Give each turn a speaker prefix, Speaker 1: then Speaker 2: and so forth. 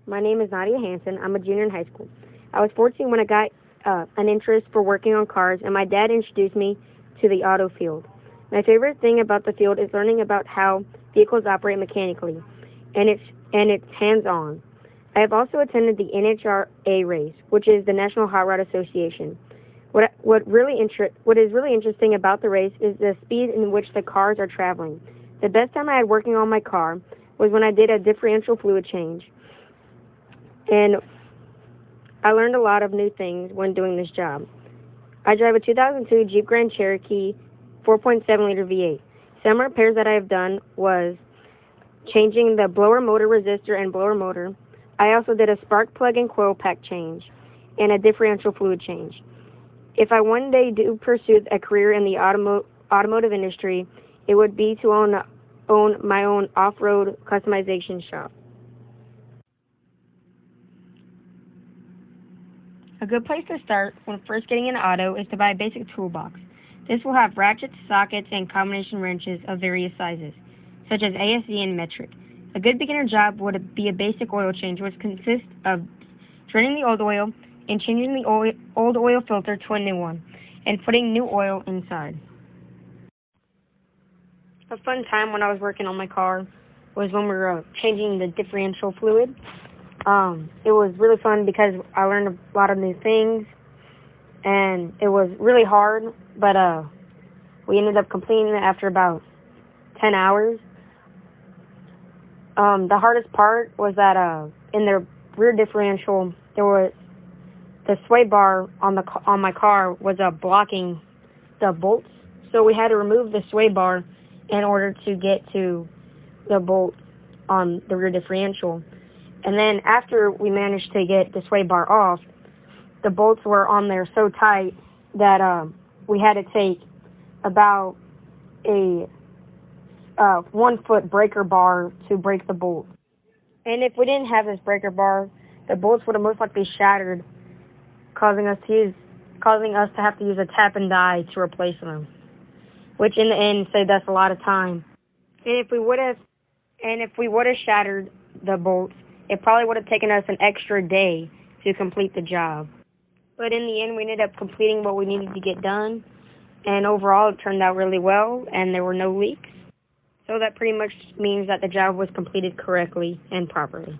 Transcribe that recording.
Speaker 1: My name is Nadia Hansen. I'm a junior in high school. I was 14 when I got an interest for working on cars, and my dad introduced me to the auto field. My favorite thing about the field is learning about how vehicles operate mechanically, and it's hands-on. I have also attended the NHRA race, which is the National Hot Rod Association. What is really interesting about the race is the speed in which the cars are traveling. The best time I had working on my car was when I did a differential fluid change, and I learned a lot of new things when doing this job. I drive a 2002 Jeep Grand Cherokee 4.7-liter V8. Some repairs that I have done was changing the blower motor resistor and blower motor. I also did a spark plug and coil pack change and a differential fluid change. If I one day do pursue a career in the automotive industry, it would be to own my own off-road customization shop. A good place to start when first getting an auto is to buy a basic toolbox. This will have ratchets, sockets, and combination wrenches of various sizes, such as ASC and metric. A good beginner job would be a basic oil change, which consists of draining the old oil and changing the old oil filter to a new one, and putting new oil inside. A fun time when I was working on my car was when we were changing the differential fluid. It was really fun because I learned a lot of new things, and it was really hard, but we ended up completing it after about 10 hours. The hardest part was that in the rear differential, there was the sway bar on my car was blocking the bolts, so we had to remove the sway bar in order to get to the bolt on the rear differential. And then after we managed to get the sway bar off, the bolts were on there so tight that we had to take about a 1-foot breaker bar to break the bolt. And if we didn't have this breaker bar, the bolts would have most likely shattered, causing us to have to use a tap and die to replace them, which in the end saved us a lot of time. And if we would have shattered the bolts, it probably would have taken us an extra day to complete the job. But in the end, we ended up completing what we needed to get done, and overall it turned out really well, and there were no leaks. So that pretty much means that the job was completed correctly and properly.